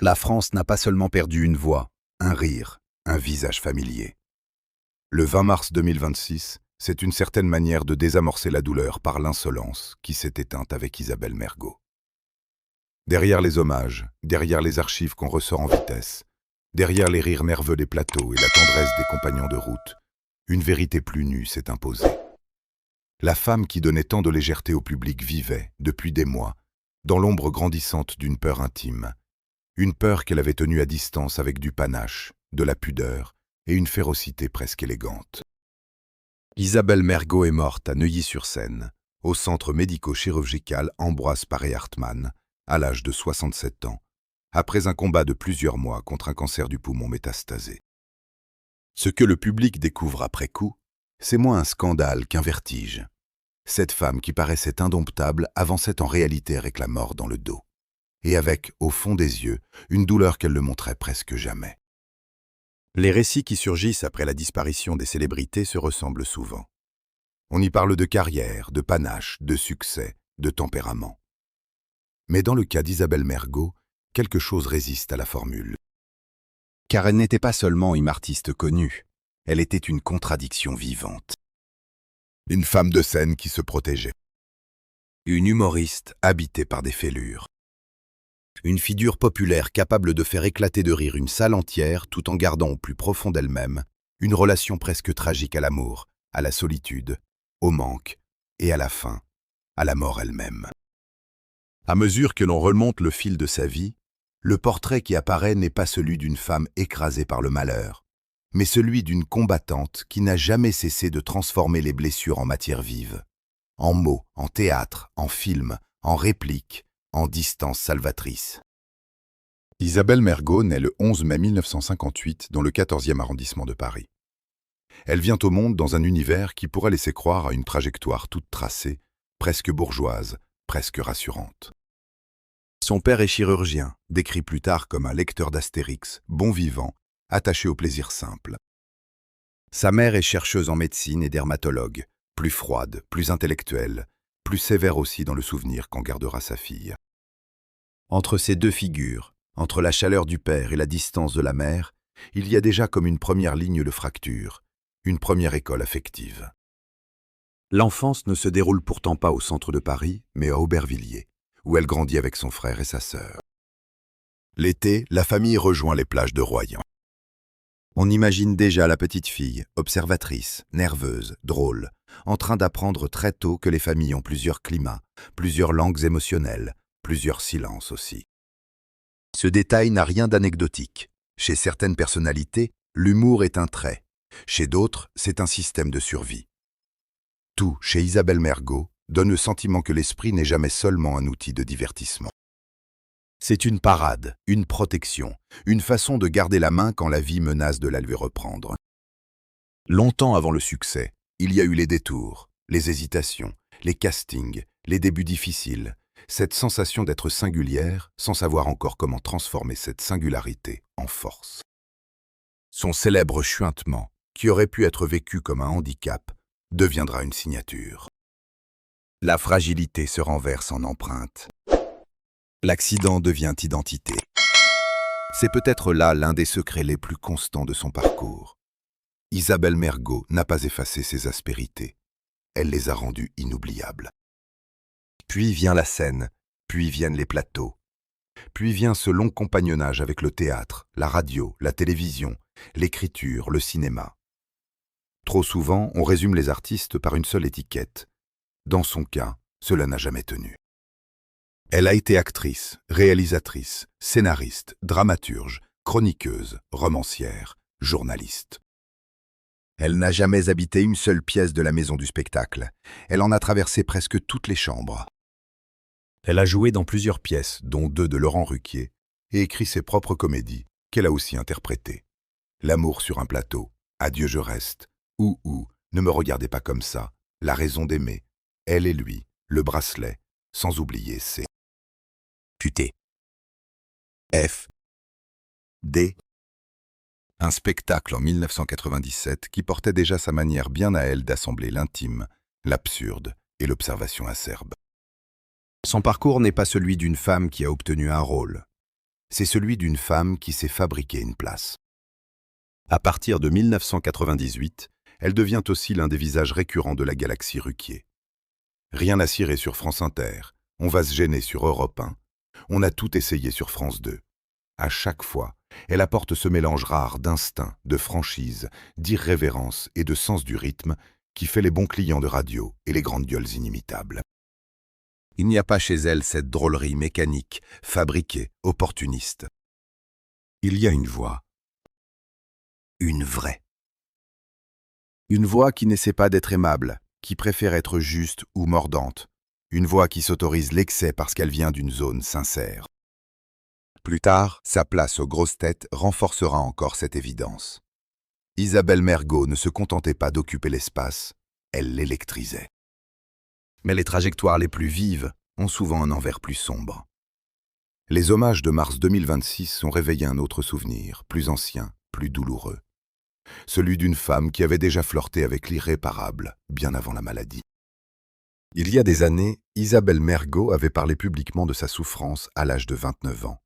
La France n'a pas seulement perdu une voix, un rire, un visage familier. Le 20 mars 2026, c'est une certaine manière de désamorcer la douleur par l'insolence qui s'est éteinte avec Isabelle Mergo. Derrière les hommages, derrière les archives qu'on ressort en vitesse, derrière les rires nerveux des plateaux et la tendresse des compagnons de route, une vérité plus nue s'est imposée. La femme qui donnait tant de légèreté au public vivait, depuis des mois, dans l'ombre grandissante d'une peur intime. Une peur qu'elle avait tenue à distance avec du panache, de la pudeur et une férocité presque élégante. Isabelle Mergo est morte à Neuilly-sur-Seine, au centre médico-chirurgical Ambroise Paré-Hartmann, à l'âge de 67 ans, après un combat de plusieurs mois contre un cancer du poumon métastasé. Ce que le public découvre après coup, c'est moins un scandale qu'un vertige. Cette femme qui paraissait indomptable avançait en réalité avec la mort dans le dos, et avec, au fond des yeux, une douleur qu'elle ne montrait presque jamais. Les récits qui surgissent après la disparition des célébrités se ressemblent souvent. On y parle de carrière, de panache, de succès, de tempérament. Mais dans le cas d'Isabelle Mergo, quelque chose résiste à la formule. Car elle n'était pas seulement une artiste connue, elle était une contradiction vivante. Une femme de scène qui se protégeait. Une humoriste habitée par des fêlures. Une figure populaire capable de faire éclater de rire une salle entière tout en gardant au plus profond d'elle-même une relation presque tragique à l'amour, à la solitude, au manque et à la fin, à la mort elle-même. À mesure que l'on remonte le fil de sa vie, le portrait qui apparaît n'est pas celui d'une femme écrasée par le malheur, mais celui d'une combattante qui n'a jamais cessé de transformer les blessures en matière vive, en mots, en théâtre, en film, en répliques, en distance salvatrice. Isabelle Mergo naît le 11 mai 1958 dans le 14e arrondissement de Paris. Elle vient au monde dans un univers qui pourrait laisser croire à une trajectoire toute tracée, presque bourgeoise, presque rassurante. Son père est chirurgien, décrit plus tard comme un lecteur d'Astérix, bon vivant, attaché au plaisir simple. Sa mère est chercheuse en médecine et dermatologue, plus froide, plus intellectuelle, plus sévère aussi dans le souvenir qu'en gardera sa fille. Entre ces deux figures, entre la chaleur du père et la distance de la mère, il y a déjà comme une première ligne de fracture, une première école affective. L'enfance ne se déroule pourtant pas au centre de Paris, mais à Aubervilliers, où elle grandit avec son frère et sa sœur. L'été, la famille rejoint les plages de Royan. On imagine déjà la petite fille, observatrice, nerveuse, drôle, en train d'apprendre très tôt que les familles ont plusieurs climats, plusieurs langues émotionnelles, plusieurs silences aussi. Ce détail n'a rien d'anecdotique. Chez certaines personnalités, l'humour est un trait. Chez d'autres, c'est un système de survie. Tout, chez Isabelle Mergo, donne le sentiment que l'esprit n'est jamais seulement un outil de divertissement. C'est une parade, une protection, une façon de garder la main quand la vie menace de la lui reprendre. Longtemps avant le succès, il y a eu les détours, les hésitations, les castings, les débuts difficiles, cette sensation d'être singulière sans savoir encore comment transformer cette singularité en force. Son célèbre chuintement, qui aurait pu être vécu comme un handicap, deviendra une signature. La fragilité se renverse en empreinte. L'accident devient identité. C'est peut-être là l'un des secrets les plus constants de son parcours. Isabelle Mergo n'a pas effacé ses aspérités. Elle les a rendues inoubliables. Puis vient la scène, puis viennent les plateaux. Puis vient ce long compagnonnage avec le théâtre, la radio, la télévision, l'écriture, le cinéma. Trop souvent, on résume les artistes par une seule étiquette. Dans son cas, cela n'a jamais tenu. Elle a été actrice, réalisatrice, scénariste, dramaturge, chroniqueuse, romancière, journaliste. Elle n'a jamais habité une seule pièce de la maison du spectacle. Elle en a traversé presque toutes les chambres. Elle a joué dans plusieurs pièces, dont 2 de Laurent Ruquier, et écrit ses propres comédies, qu'elle a aussi interprétées. L'amour sur un plateau, Adieu je reste, ou Ne me regardez pas comme ça, La raison d'aimer, Elle et lui, Le bracelet, sans oublier C. Puté. F. D. Un spectacle en 1997 qui portait déjà sa manière bien à elle d'assembler l'intime, l'absurde et l'observation acerbe. Son parcours n'est pas celui d'une femme qui a obtenu un rôle. c'est celui d'une femme qui s'est fabriqué une place. À partir de 1998, elle devient aussi l'un des visages récurrents de la galaxie Ruquier. Rien à cirer sur France Inter, on va se gêner sur Europe 1, on a tout essayé sur France 2. À chaque fois, elle apporte ce mélange rare d'instinct, de franchise, d'irrévérence et de sens du rythme qui fait les bons clients de radio et les grandes gueules inimitables. Il n'y a pas chez elle cette drôlerie mécanique, fabriquée, opportuniste. Il y a une voix. Une vraie. Une voix qui n'essaie pas d'être aimable, qui préfère être juste ou mordante. Une voix qui s'autorise l'excès parce qu'elle vient d'une zone sincère. Plus tard, sa place aux grosses têtes renforcera encore cette évidence. Isabelle Mergo ne se contentait pas d'occuper l'espace, elle l'électrisait. Mais les trajectoires les plus vives ont souvent un envers plus sombre. Les hommages de mars 2026 ont réveillé un autre souvenir, plus ancien, plus douloureux. Celui d'une femme qui avait déjà flirté avec l'irréparable, bien avant la maladie. Il y a des années, Isabelle Mergo avait parlé publiquement de sa souffrance à l'âge de 29 ans,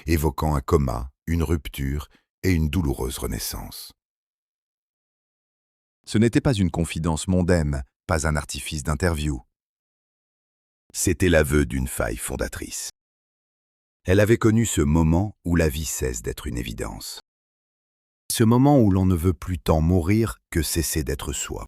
évoquant un coma, une rupture et une douloureuse renaissance. Ce n'était pas une confidence mondaine, pas un artifice d'interview. C'était l'aveu d'une faille fondatrice. Elle avait connu ce moment où la vie cesse d'être une évidence. Ce moment où l'on ne veut plus tant mourir que cesser d'être soi.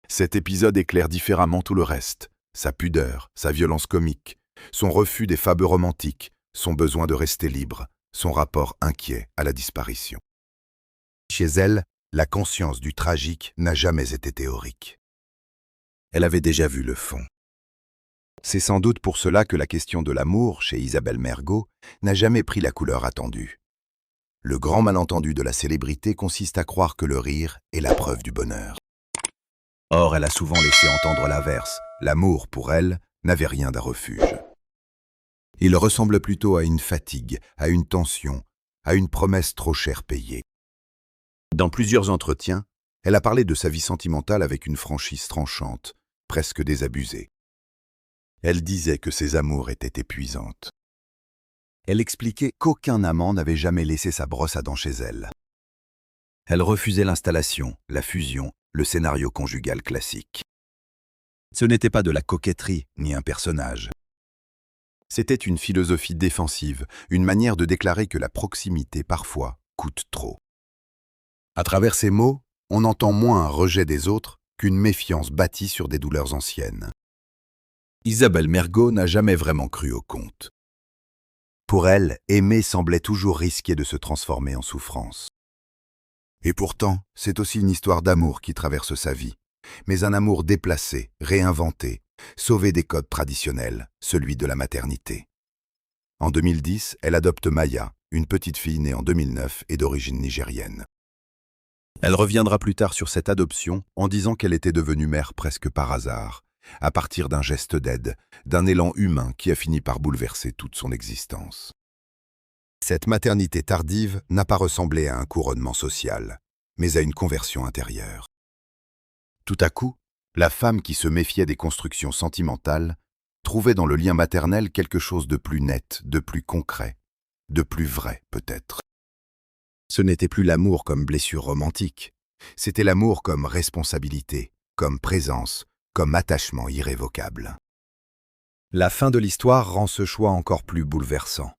Cet épisode éclaire différemment tout le reste, sa pudeur, sa violence comique, son refus des fables romantiques, son besoin de rester libre, son rapport inquiet à la disparition. Chez elle, la conscience du tragique n'a jamais été théorique. Elle avait déjà vu le fond. C'est sans doute pour cela que la question de l'amour, chez Isabelle Mergo, n'a jamais pris la couleur attendue. Le grand malentendu de la célébrité consiste à croire que le rire est la preuve du bonheur. Or, elle a souvent laissé entendre l'inverse. L'amour, pour elle, n'avait rien d'un refuge. Il ressemble plutôt à une fatigue, à une tension, à une promesse trop cher payée. Dans plusieurs entretiens, elle a parlé de sa vie sentimentale avec une franchise tranchante, presque désabusée. Elle disait que ses amours étaient épuisantes. Elle expliquait qu'aucun amant n'avait jamais laissé sa brosse à dents chez elle. Elle refusait l'installation, la fusion, le scénario conjugal classique. Ce n'était pas de la coquetterie, ni un personnage. C'était une philosophie défensive, une manière de déclarer que la proximité, parfois, coûte trop. À travers ces mots, on entend moins un rejet des autres qu'une méfiance bâtie sur des douleurs anciennes. Isabelle Mergo n'a jamais vraiment cru au conte. Pour elle, aimer semblait toujours risquer de se transformer en souffrance. Et pourtant, c'est aussi une histoire d'amour qui traverse sa vie, mais un amour déplacé, réinventé, sauvé des codes traditionnels, celui de la maternité. En 2010, elle adopte Maya, une petite fille née en 2009 et d'origine nigérienne. Elle reviendra plus tard sur cette adoption en disant qu'elle était devenue mère presque par hasard, à partir d'un geste d'aide, d'un élan humain qui a fini par bouleverser toute son existence. Cette maternité tardive n'a pas ressemblé à un couronnement social, mais à une conversion intérieure. Tout à coup, la femme qui se méfiait des constructions sentimentales trouvait dans le lien maternel quelque chose de plus net, de plus concret, de plus vrai peut-être. Ce n'était plus l'amour comme blessure romantique, c'était l'amour comme responsabilité, comme présence, comme attachement irrévocable. La fin de l'histoire rend ce choix encore plus bouleversant.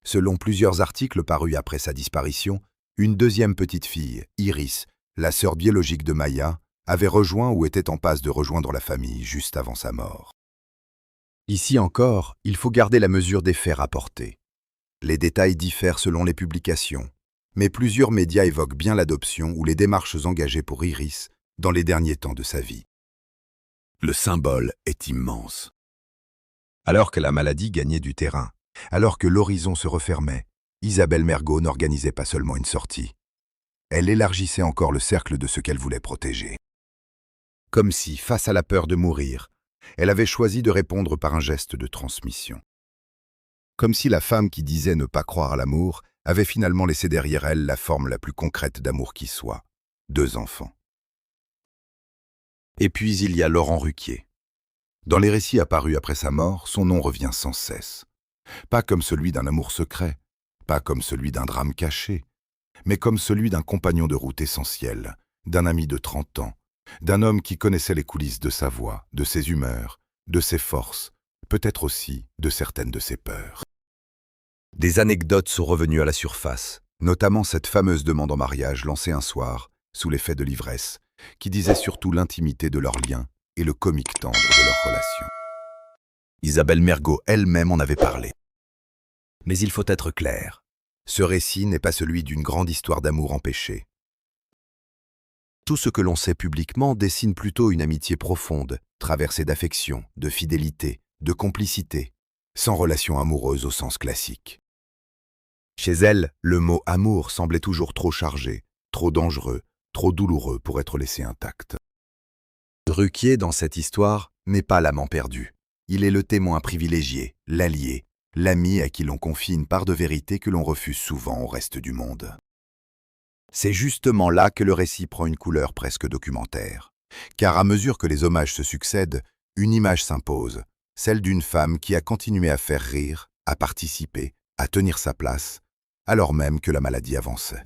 Selon plusieurs articles parus après sa disparition, une deuxième petite fille, Iris, la sœur biologique de Maya, avait rejoint ou était en passe de rejoindre la famille juste avant sa mort. Ici encore, il faut garder la mesure des faits rapportés. Les détails diffèrent selon les publications, mais plusieurs médias évoquent bien l'adoption ou les démarches engagées pour Iris dans les derniers temps de sa vie. Le symbole est immense. Alors que la maladie gagnait du terrain, alors que l'horizon se refermait, Isabelle Mergo n'organisait pas seulement une sortie. Elle élargissait encore le cercle de ce qu'elle voulait protéger. Comme si, face à la peur de mourir, elle avait choisi de répondre par un geste de transmission. Comme si la femme qui disait ne pas croire à l'amour avait finalement laissé derrière elle la forme la plus concrète d'amour qui soit, 2 enfants. Et puis il y a Laurent Ruquier. Dans les récits apparus après sa mort, son nom revient sans cesse. Pas comme celui d'un amour secret, pas comme celui d'un drame caché, mais comme celui d'un compagnon de route essentiel, d'un ami de 30 ans, d'un homme qui connaissait les coulisses de sa voix, de ses humeurs, de ses forces, peut-être aussi de certaines de ses peurs. Des anecdotes sont revenues à la surface, notamment cette fameuse demande en mariage lancée un soir, sous l'effet de l'ivresse, qui disait surtout l'intimité de leur lien et le comique tendre de leur relation. Isabelle Mergo elle-même en avait parlé. Mais il faut être clair, ce récit n'est pas celui d'une grande histoire d'amour empêché. Tout ce que l'on sait publiquement dessine plutôt une amitié profonde, traversée d'affection, de fidélité, de complicité, sans relation amoureuse au sens classique. Chez elle, le mot « amour » semblait toujours trop chargé, trop dangereux, trop douloureux pour être laissé intact. Ruquier, dans cette histoire, n'est pas l'amant perdu. Il est le témoin privilégié, l'allié, l'ami à qui l'on confie une part de vérité que l'on refuse souvent au reste du monde. C'est justement là que le récit prend une couleur presque documentaire. Car à mesure que les hommages se succèdent, une image s'impose, celle d'une femme qui a continué à faire rire, à participer, à tenir sa place, alors même que la maladie avançait.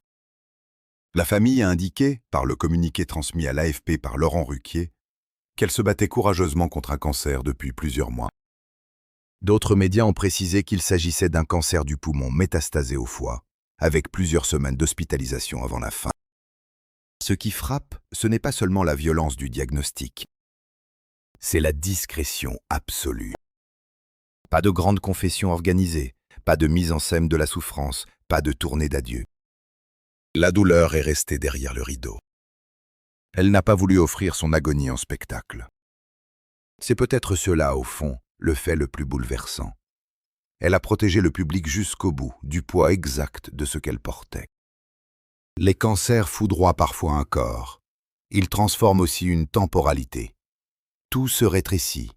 La famille a indiqué, par le communiqué transmis à l'AFP par Laurent Ruquier, qu'elle se battait courageusement contre un cancer depuis plusieurs mois. D'autres médias ont précisé qu'il s'agissait d'un cancer du poumon métastasé au foie, avec plusieurs semaines d'hospitalisation avant la fin. Ce qui frappe, ce n'est pas seulement la violence du diagnostic, c'est la discrétion absolue. Pas de grande confession organisée, pas de mise en scène de la souffrance, pas de tournée d'adieu. La douleur est restée derrière le rideau. Elle n'a pas voulu offrir son agonie en spectacle. C'est peut-être cela, au fond, le fait le plus bouleversant. Elle a protégé le public jusqu'au bout du poids exact de ce qu'elle portait. Les cancers foudroient parfois un corps. Ils transforment aussi une temporalité. Tout se rétrécit.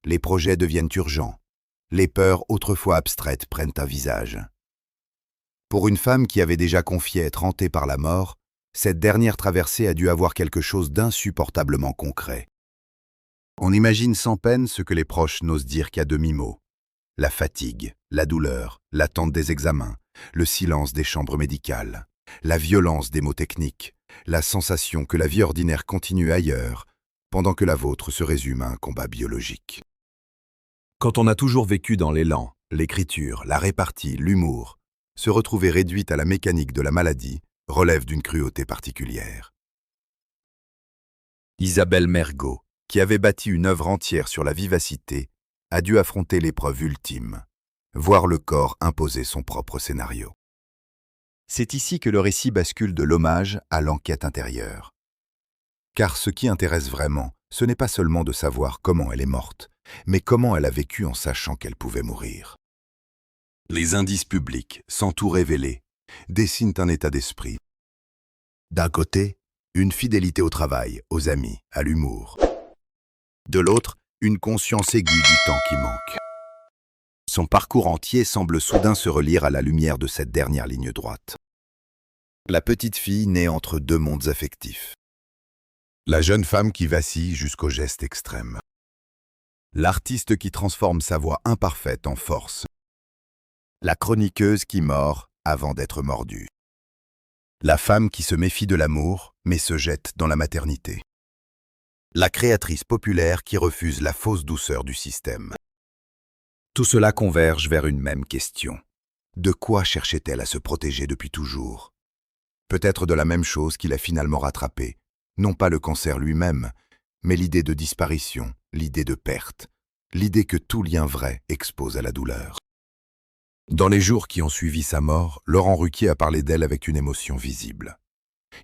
Les projets deviennent urgents. Les peurs autrefois abstraites prennent un visage. Pour une femme qui avait déjà confié être hantée par la mort, cette dernière traversée a dû avoir quelque chose d'insupportablement concret. On imagine sans peine ce que les proches n'osent dire qu'à demi-mot. La fatigue, la douleur, l'attente des examens, le silence des chambres médicales, la violence des mots techniques, la sensation que la vie ordinaire continue ailleurs, pendant que la vôtre se résume à un combat biologique. Quand on a toujours vécu dans l'élan, l'écriture, la répartie, l'humour, se retrouver réduite à la mécanique de la maladie relève d'une cruauté particulière. Isabelle Mergo, qui avait bâti une œuvre entière sur la vivacité, a dû affronter l'épreuve ultime, voir le corps imposer son propre scénario. C'est ici que le récit bascule de l'hommage à l'enquête intérieure. Car ce qui intéresse vraiment, ce n'est pas seulement de savoir comment elle est morte, mais comment elle a vécu en sachant qu'elle pouvait mourir. Les indices publics, sans tout révéler, dessinent un état d'esprit. D'un côté, une fidélité au travail, aux amis, à l'humour. De l'autre, une conscience aiguë du temps qui manque. Son parcours entier semble soudain se relire à la lumière de cette dernière ligne droite. La petite fille née entre deux mondes affectifs. La jeune femme qui vacille jusqu'au geste extrême. L'artiste qui transforme sa voix imparfaite en force. La chroniqueuse qui mord avant d'être mordue. La femme qui se méfie de l'amour, mais se jette dans la maternité. La créatrice populaire qui refuse la fausse douceur du système. Tout cela converge vers une même question. De quoi cherchait-elle à se protéger depuis toujours? Peut-être de la même chose qui l'a finalement rattrapée, non pas le cancer lui-même, mais l'idée de disparition, l'idée de perte, l'idée que tout lien vrai expose à la douleur. Dans les jours qui ont suivi sa mort, Laurent Ruquier a parlé d'elle avec une émotion visible.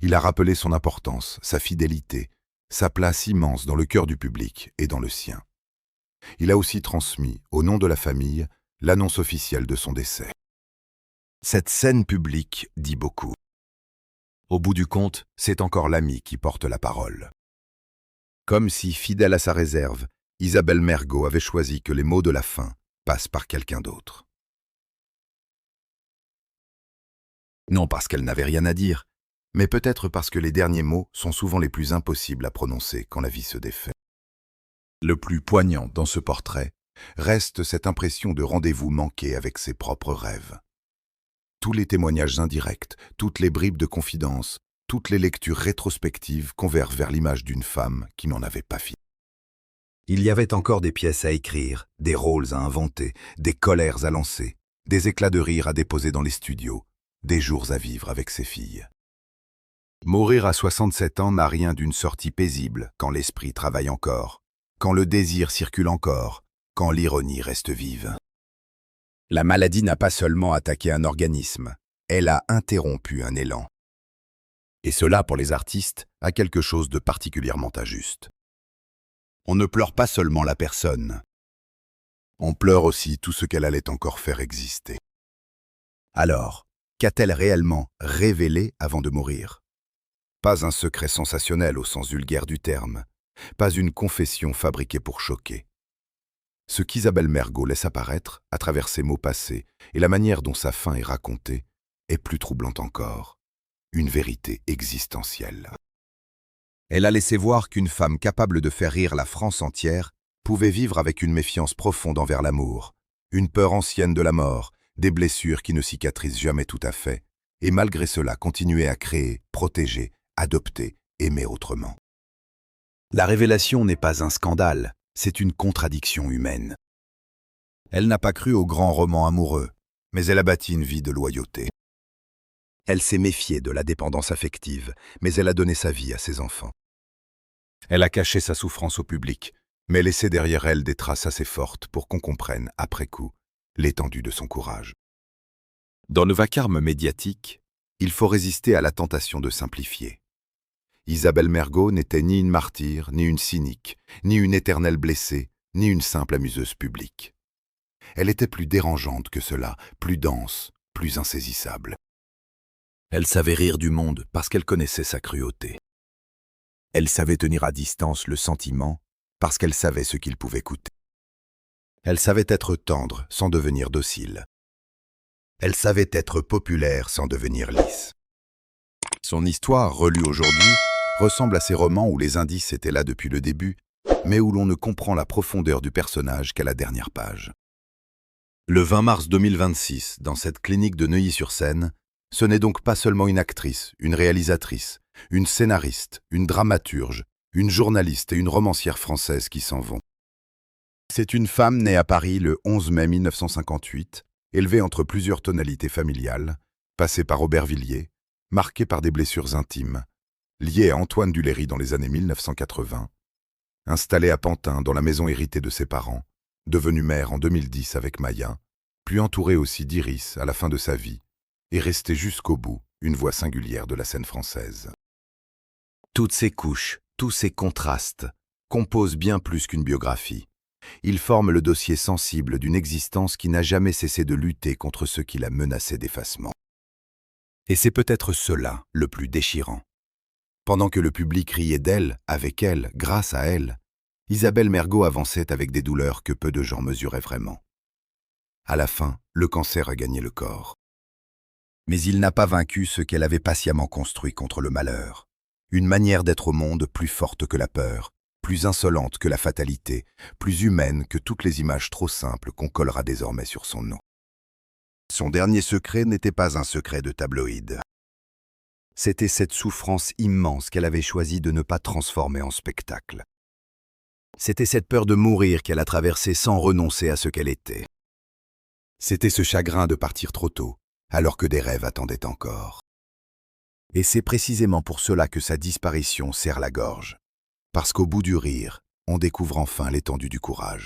Il a rappelé son importance, sa fidélité, sa place immense dans le cœur du public et dans le sien. Il a aussi transmis, au nom de la famille, l'annonce officielle de son décès. Cette scène publique dit beaucoup. Au bout du compte, c'est encore l'ami qui porte la parole. Comme si, fidèle à sa réserve, Isabelle Mergo avait choisi que les mots de la fin passent par quelqu'un d'autre. Non parce qu'elle n'avait rien à dire, mais peut-être parce que les derniers mots sont souvent les plus impossibles à prononcer quand la vie se défait. Le plus poignant dans ce portrait reste cette impression de rendez-vous manqué avec ses propres rêves. Tous les témoignages indirects, toutes les bribes de confidence, toutes les lectures rétrospectives convergent vers l'image d'une femme qui n'en avait pas fini. Il y avait encore des pièces à écrire, des rôles à inventer, des colères à lancer, des éclats de rire à déposer dans les studios, des jours à vivre avec ses filles. Mourir à 67 ans n'a rien d'une sortie paisible quand l'esprit travaille encore, quand le désir circule encore, quand l'ironie reste vive. La maladie n'a pas seulement attaqué un organisme, elle a interrompu un élan. Et cela, pour les artistes, a quelque chose de particulièrement injuste. On ne pleure pas seulement la personne, on pleure aussi tout ce qu'elle allait encore faire exister. Alors, qu'a-t-elle réellement révélé avant de mourir? Pas un secret sensationnel au sens vulgaire du terme, pas une confession fabriquée pour choquer. Ce qu'Isabelle Mergo laisse apparaître, à travers ses mots passés et la manière dont sa fin est racontée, est plus troublante encore. Une vérité existentielle. Elle a laissé voir qu'une femme capable de faire rire la France entière pouvait vivre avec une méfiance profonde envers l'amour, une peur ancienne de la mort, des blessures qui ne cicatrisent jamais tout à fait, et malgré cela continuer à créer, protéger, adopter, aimer autrement. La révélation n'est pas un scandale, c'est une contradiction humaine. Elle n'a pas cru au grand roman amoureux, mais elle a bâti une vie de loyauté. Elle s'est méfiée de la dépendance affective, mais elle a donné sa vie à ses enfants. Elle a caché sa souffrance au public, mais laissé derrière elle des traces assez fortes pour qu'on comprenne, après coup, l'étendue de son courage. Dans le vacarme médiatique, il faut résister à la tentation de simplifier. Isabelle Mergo n'était ni une martyre, ni une cynique, ni une éternelle blessée, ni une simple amuseuse publique. Elle était plus dérangeante que cela, plus dense, plus insaisissable. Elle savait rire du monde parce qu'elle connaissait sa cruauté. Elle savait tenir à distance le sentiment parce qu'elle savait ce qu'il pouvait coûter. Elle savait être tendre sans devenir docile. Elle savait être populaire sans devenir lisse. Son histoire, relue aujourd'hui, ressemble à ces romans où les indices étaient là depuis le début, mais où l'on ne comprend la profondeur du personnage qu'à la dernière page. Le 20 mars 2026, dans cette clinique de Neuilly-sur-Seine, ce n'est donc pas seulement une actrice, une réalisatrice, une scénariste, une dramaturge, une journaliste et une romancière française qui s'en vont. C'est une femme née à Paris le 11 mai 1958, élevée entre plusieurs tonalités familiales, passée par Aubervilliers, marquée par des blessures intimes, liée à Antoine Duléry dans les années 1980, installée à Pantin dans la maison héritée de ses parents, devenue mère en 2010 avec Maya, puis entourée aussi d'Iris à la fin de sa vie, et restée jusqu'au bout une voix singulière de la scène française. Toutes ces couches, tous ces contrastes, composent bien plus qu'une biographie. Ils forment le dossier sensible d'une existence qui n'a jamais cessé de lutter contre ceux qui la menaçaient d'effacement. Et c'est peut-être cela le plus déchirant. Pendant que le public riait d'elle, avec elle, grâce à elle, Isabelle Mergo avançait avec des douleurs que peu de gens mesuraient vraiment. À la fin, le cancer a gagné le corps. Mais il n'a pas vaincu ce qu'elle avait patiemment construit contre le malheur. Une manière d'être au monde plus forte que la peur, plus insolente que la fatalité, plus humaine que toutes les images trop simples qu'on collera désormais sur son nom. Son dernier secret n'était pas un secret de tabloïd. C'était cette souffrance immense qu'elle avait choisi de ne pas transformer en spectacle. C'était cette peur de mourir qu'elle a traversée sans renoncer à ce qu'elle était. C'était ce chagrin de partir trop tôt, alors que des rêves attendaient encore. Et c'est précisément pour cela que sa disparition serre la gorge. Parce qu'au bout du rire, on découvre enfin l'étendue du courage.